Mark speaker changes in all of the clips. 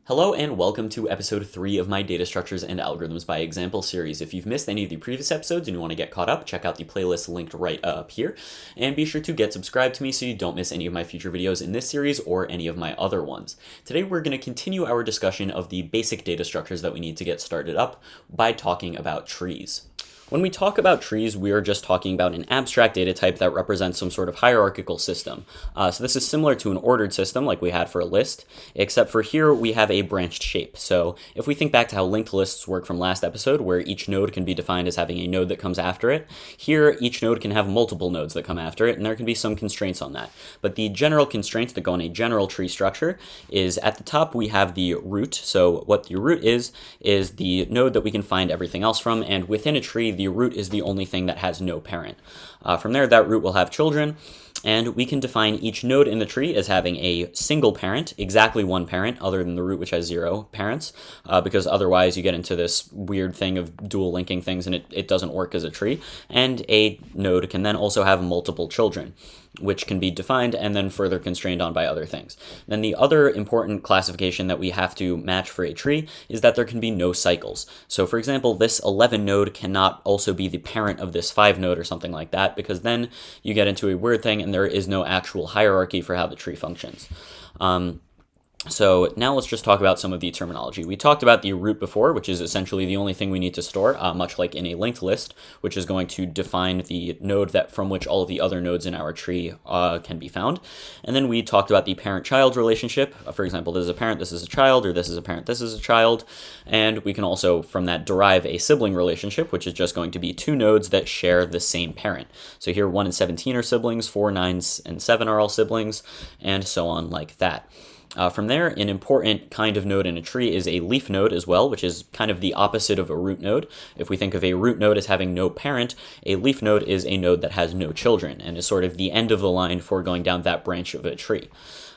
Speaker 1: Hello and welcome to episode 3 of my Data Structures and Algorithms by Example series. If you've missed any of the previous episodes and you want to get caught up, check out the playlist linked right up here. And be sure to get subscribed to me so you don't miss any of my future videos in this series or any of my other ones. Today we're going to continue our discussion of the basic data structures that we need to get started up by talking about trees. When we talk about trees, we are just talking about an abstract data type that represents some sort of hierarchical system. So this is similar to an ordered system like we had for a list, except for here we have a branched shape. So if we think back to how linked lists work from last episode, where each node can be defined as having a node that comes after it, here each node can have multiple nodes that come after it, and there can be some constraints on that. But the general constraints that go on a general tree structure is at the top we have the root. So what the root is the node that we can find everything else from, and within a tree, the root is the only thing that has no parent. From there, that root will have children, and we can define each node in the tree as having a single parent, exactly one parent, other than the root, which has 0 parents, because otherwise you get into this weird thing of dual linking things and it doesn't work as a tree. And a node can then also have multiple children, which can be defined and then further constrained on by other things. Then the other important classification that we have to match for a tree is that there can be no cycles. So for example, this 11 node cannot also be the parent of this 5 node or something like that, because then you get into a weird thing and there is no actual hierarchy for how the tree functions. So now let's just talk about some of the terminology. We talked about the root before, which is essentially the only thing we need to store, much like in a linked list, which is going to define the node that from which all of the other nodes in our tree can be found. And then we talked about the parent-child relationship. For example, this is a parent, this is a child, or this is a parent, this is a child. And we can also, from that, derive a sibling relationship, which is just going to be 2 nodes that share the same parent. So here 1 and 17 are siblings, 4, 9, and 7 are all siblings, and so on like that. From there, an important kind of node in a tree is a leaf node as well, which is kind of the opposite of a root node. If we think of a root node as having no parent, a leaf node is a node that has no children and is sort of the end of the line for going down that branch of a tree.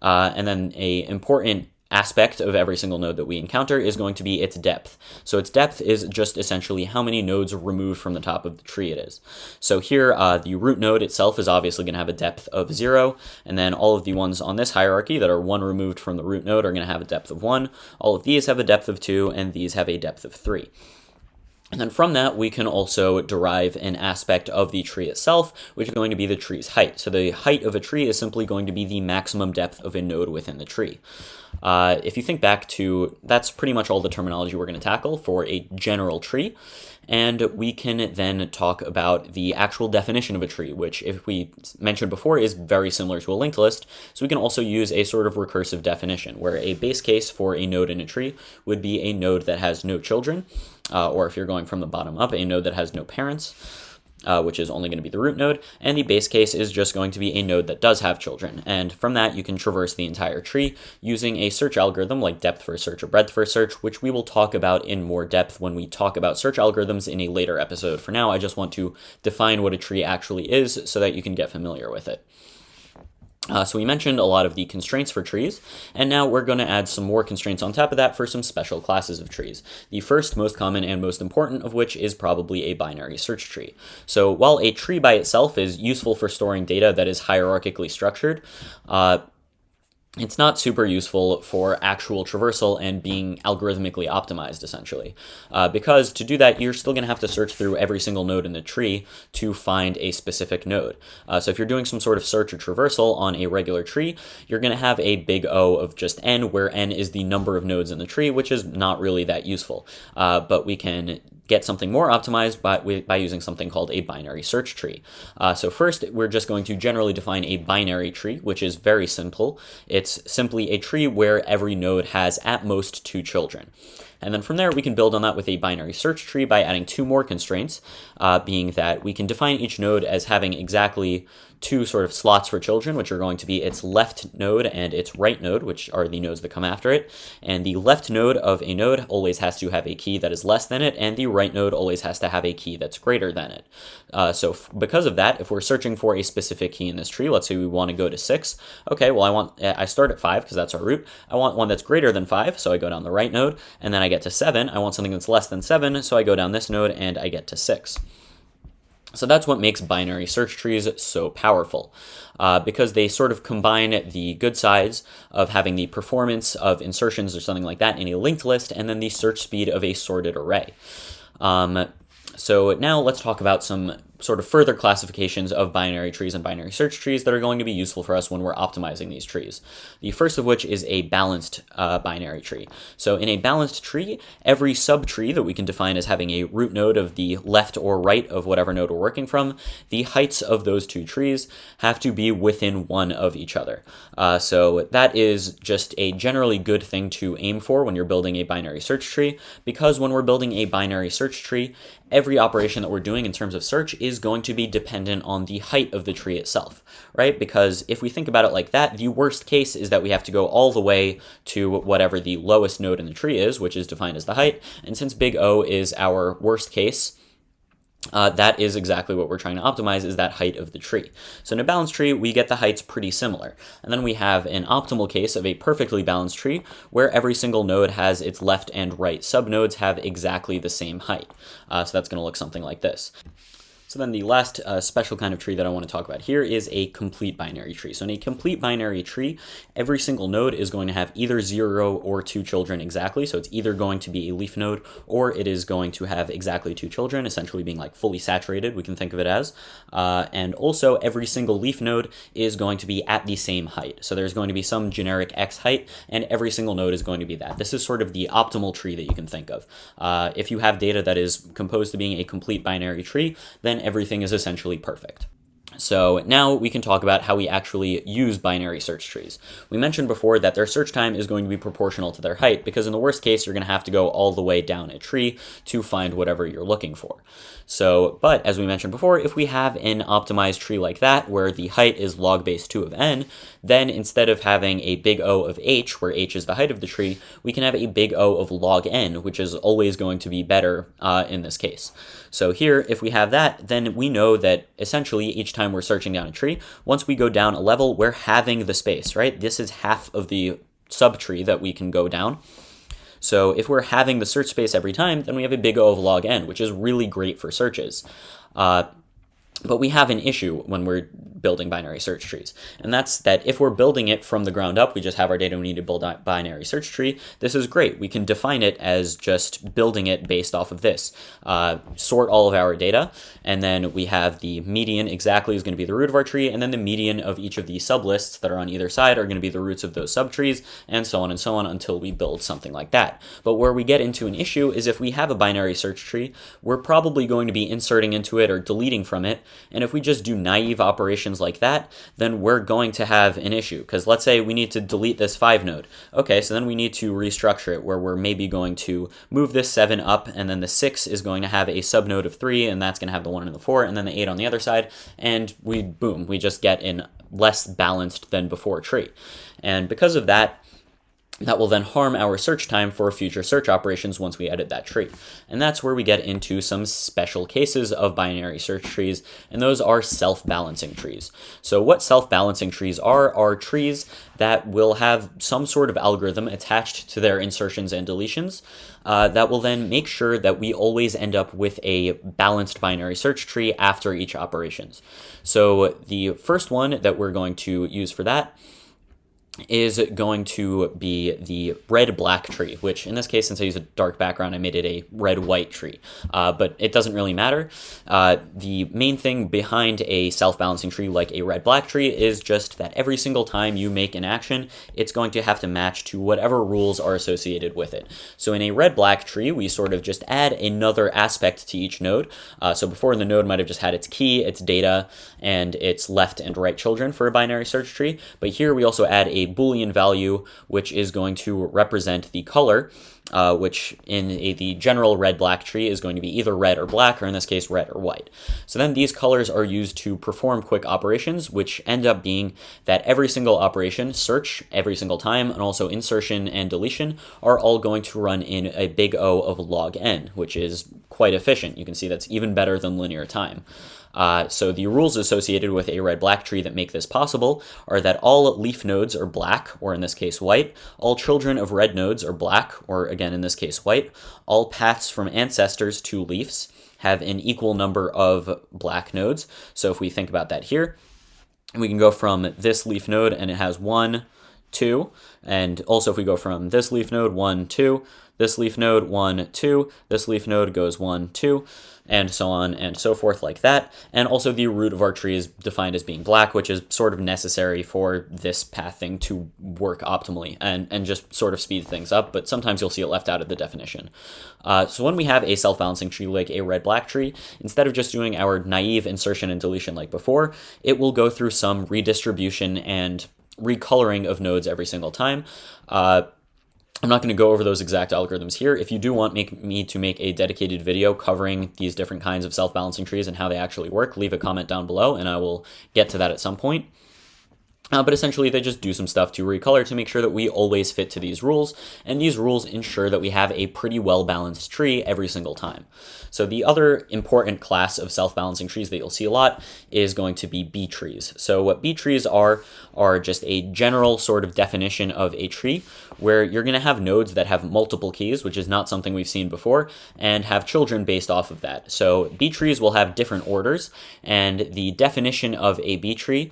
Speaker 1: And then an important aspect of every single node that we encounter is going to be its depth. So its depth is just essentially how many nodes removed from the top of the tree it is. So here, the root node itself is obviously going to have a depth of 0, and then all of the ones on this hierarchy that are 1 removed from the root node are going to have a depth of 1. All of these have a depth of 2, and these have a depth of 3. And then from that, we can also derive an aspect of the tree itself, which is going to be the tree's height. So the height of a tree is simply going to be the maximum depth of a node within the tree. If you think back to, that's pretty much all the terminology we're going to tackle for a general tree. And we can then talk about the actual definition of a tree, which, if we mentioned before, is very similar to a linked list. So we can also use a sort of recursive definition, where a base case for a node in a tree would be a node that has no children, or if you're going from the bottom up, a node that has no parents, which is only going to be the root node, and the base case is just going to be a node that does have children. And from that, you can traverse the entire tree using a search algorithm like depth first search or breadth first search, which we will talk about in more depth when we talk about search algorithms in a later episode. For now, I just want to define what a tree actually is so that you can get familiar with it. So we mentioned a lot of the constraints for trees, and now we're going to add some more constraints on top of that for some special classes of trees. The first, most common, and most important of which is probably a binary search tree. So while a tree by itself is useful for storing data that is hierarchically structured, it's not super useful for actual traversal and being algorithmically optimized, essentially. Because to do that, you're still going to have to search through every single node in the tree to find a specific node. So if you're doing some sort of search or traversal on a regular tree, you're going to have a big O of just n, where n is the number of nodes in the tree, which is not really that useful. But we can get something more optimized by using something called a binary search tree. So first, we're just going to generally define a binary tree, which is very simple. It's simply a tree where every node has at most 2 children. And then from there, we can build on that with a binary search tree by adding 2 more constraints, being that we can define each node as having exactly 2 sort of slots for children, which are going to be its left node and its right node, which are the nodes that come after it. And the left node of a node always has to have a key that is less than it, and the right node always has to have a key that's greater than it. Because of that, if we're searching for a specific key in this tree, let's say we want to go to 6, okay, well I start at 5 because that's our root. I want one that's greater than 5, so I go down the right node, and then I get to 7. I want something that's less than 7, so I go down this node and I get to 6. So that's what makes binary search trees so powerful, because they sort of combine the good sides of having the performance of insertions or something like that in a linked list, and then the search speed of a sorted array. So now let's talk about some sort of further classifications of binary trees and binary search trees that are going to be useful for us when we're optimizing these trees. The first of which is a balanced binary tree. So in a balanced tree, every subtree that we can define as having a root node of the left or right of whatever node we're working from, the heights of those two trees have to be within one of each other. So that is just a generally good thing to aim for when you're building a binary search tree, because when we're building a binary search tree, every operation that we're doing in terms of search is going to be dependent on the height of the tree itself, right? Because if we think about it like that, the worst case is that we have to go all the way to whatever the lowest node in the tree is, which is defined as the height. And since big O is our worst case, that is exactly what we're trying to optimize, is that height of the tree. So in a balanced tree, we get the heights pretty similar. And then we have an optimal case of a perfectly balanced tree where every single node has its left and right subnodes have exactly the same height. So that's going to look something like this. So then the last special kind of tree that I want to talk about here is a complete binary tree. So in a complete binary tree, every single node is going to have either 0 or 2 children exactly. So it's either going to be a leaf node or it is going to have exactly 2 children, essentially being like fully saturated, we can think of it as. And also every single leaf node is going to be at the same height. So there's going to be some generic X height and every single node is going to be that. This is sort of the optimal tree that you can think of. If you have data that is composed to being a complete binary tree, then everything is essentially perfect. So now we can talk about how we actually use binary search trees. We mentioned before that their search time is going to be proportional to their height, because in the worst case, you're going to have to go all the way down a tree to find whatever you're looking for. So, but as we mentioned before, if we have an optimized tree like that, where the height is log base 2 of n, then instead of having a big O of h, where h is the height of the tree, we can have a big O of log n, which is always going to be better in this case. So here, if we have that, then we know that essentially each time we're searching down a tree, once we go down a level, we're having the space, right? This is half of the subtree that we can go down. So if we're having the search space every time, then we have a big O of log n, which is really great for searches. But we have an issue when we're building binary search trees, and that's that if we're building it from the ground up, we just have our data, we need to build a binary search tree. This is great. We can define it as just building it based off of this. Sort all of our data, and then we have the median exactly is going to be the root of our tree, and then the median of each of these sublists that are on either side are going to be the roots of those subtrees, and so on until we build something like that. But where we get into an issue is if we have a binary search tree, we're probably going to be inserting into it or deleting from it. And if we just do naive operations like that, then we're going to have an issue. Because let's say we need to delete this 5 node. Okay, so then we need to restructure it where we're maybe going to move this 7 up, and then the 6 is going to have a subnode of 3, and that's going to have the 1 and the 4, and then the 8 on the other side, and we just get an less balanced than before tree. And because of that, that will then harm our search time for future search operations once we edit that tree. And that's where we get into some special cases of binary search trees, and those are self-balancing trees. So what self-balancing trees are trees that will have some sort of algorithm attached to their insertions and deletions that will then make sure that we always end up with a balanced binary search tree after each operations. So the first one that we're going to use for that is going to be the red-black tree, which in this case, since I use a dark background, I made it a red-white tree, but it doesn't really matter. The main thing behind a self-balancing tree like a red-black tree is just that every single time you make an action, it's going to have to match to whatever rules are associated with it. So in a red-black tree, we sort of just add another aspect to each node. So before, the node might have just had its key, its data, and its left and right children for a binary search tree, but here we also add a Boolean value, which is going to represent the color, which in the general red-black tree is going to be either red or black, or in this case, red or white. So then these colors are used to perform quick operations, which end up being that every single operation, search every single time, and also insertion and deletion, are all going to run in a big O of log n, which is quite efficient. You can see that's even better than linear time. So the rules associated with a red-black tree that make this possible are that all leaf nodes are black, or in this case white, all children of red nodes are black, or again in this case white, all paths from ancestors to leaves have an equal number of black nodes. So if we think about that here, we can go from this leaf node and it has 1, 2, and also if we go from this leaf node 1, 2, this leaf node 1, 2, this leaf node goes 1, 2, and so on and so forth like that. And also the root of our tree is defined as being black, which is sort of necessary for this pathing to work optimally and just sort of speed things up, but sometimes you'll see it left out of the definition. So when we have a self-balancing tree like a red-black tree, instead of just doing our naive insertion and deletion like before, it will go through some redistribution and recoloring of nodes every single time. I'm not going to go over those exact algorithms here. If you do want me to make a dedicated video covering these different kinds of self-balancing trees and how they actually work, leave a comment down below and I will get to that at some point. But essentially, they just do some stuff to recolor to make sure that we always fit to these rules, and these rules ensure that we have a pretty well-balanced tree every single time. So the other important class of self-balancing trees that you'll see a lot is going to be B-trees. So what B-trees are just a general sort of definition of a tree where you're going to have nodes that have multiple keys, which is not something we've seen before, and have children based off of that. So B-trees will have different orders, and the definition of a B-tree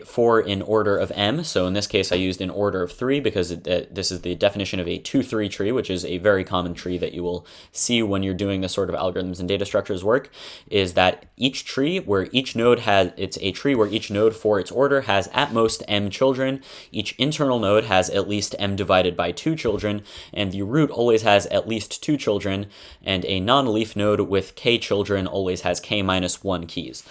Speaker 1: for an order of M. So in this case, I used an order of 3 because this is the definition of a 2-3 tree, which is a very common tree that you will see when you're doing this sort of algorithms and data structures work, is that each tree where each node it's a tree where each node for its order has at most M children, each internal node has at least M divided by 2 children, and the root always has at least 2 children, and a non-leaf node with K children always has K minus 1 keys.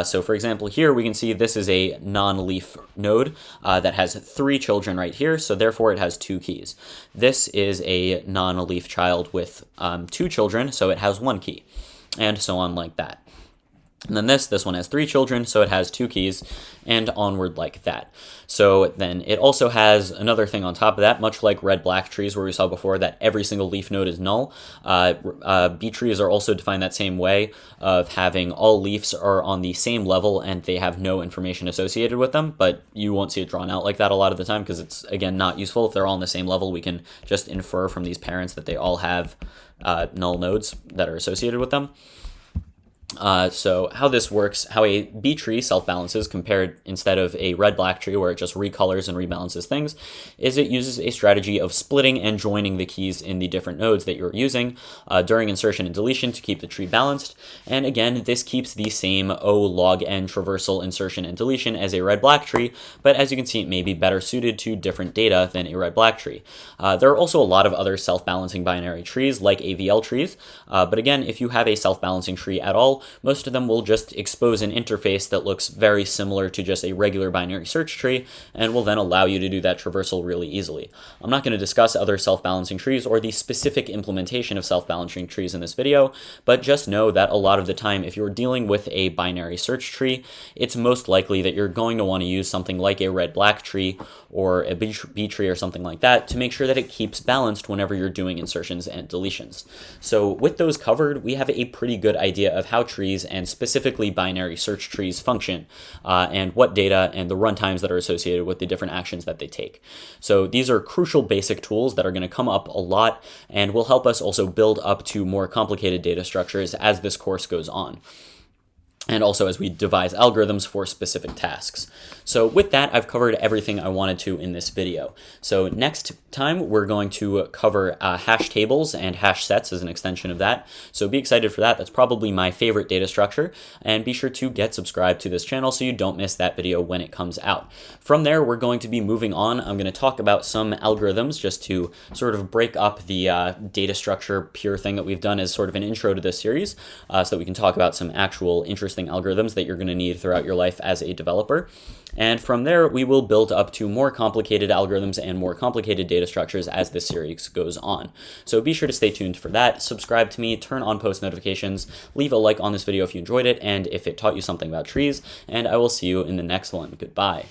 Speaker 1: So for example, here we can see this is a non-leaf node that has 3 children right here, so therefore it has 2 keys. This is a non-leaf child with 2 children, so it has 1 key, and so on like that. And then this one has 3 children, so it has 2 keys, and onward like that. So then it also has another thing on top of that, much like red-black trees where we saw before that every single leaf node is null. B trees are also defined that same way of having all leaves are on the same level and they have no information associated with them, but you won't see it drawn out like that a lot of the time because it's, again, not useful. If they're all on the same level, we can just infer from these parents that they all have null nodes that are associated with them. So how this works, how a B tree self-balances compared instead of a red-black tree where it just recolors and rebalances things, is it uses a strategy of splitting and joining the keys in the different nodes that you're using during insertion and deletion to keep the tree balanced. And again, this keeps the same O log n traversal insertion and deletion as a red-black tree, but as you can see, it may be better suited to different data than a red-black tree. There are also a lot of other self-balancing binary trees like AVL trees, but again, if you have a self-balancing tree at all, most of them will just expose an interface that looks very similar to just a regular binary search tree and will then allow you to do that traversal really easily. I'm not going to discuss other self-balancing trees or the specific implementation of self-balancing trees in this video, but just know that a lot of the time if you're dealing with a binary search tree, it's most likely that you're going to want to use something like a red-black tree or a B tree or something like that to make sure that it keeps balanced whenever you're doing insertions and deletions. So with those covered, we have a pretty good idea of how trees and specifically binary search trees function and what data and the runtimes that are associated with the different actions that they take. So these are crucial basic tools that are going to come up a lot and will help us also build up to more complicated data structures as this course goes on, and also as we devise algorithms for specific tasks. So with that, I've covered everything I wanted to in this video. So next time, we're going to cover hash tables and hash sets as an extension of that. So be excited for that. That's probably my favorite data structure. And be sure to get subscribed to this channel so you don't miss that video when it comes out. From there, we're going to be moving on. I'm going to talk about some algorithms just to sort of break up the data structure pure thing that we've done as sort of an intro to this series so that we can talk about some actual interesting algorithms that you're going to need throughout your life as a developer. And from there, we will build up to more complicated algorithms and more complicated data structures as this series goes on. So be sure to stay tuned for that. Subscribe to me, turn on post notifications, leave a like on this video if you enjoyed it and if it taught you something about trees, and I will see you in the next one. Goodbye.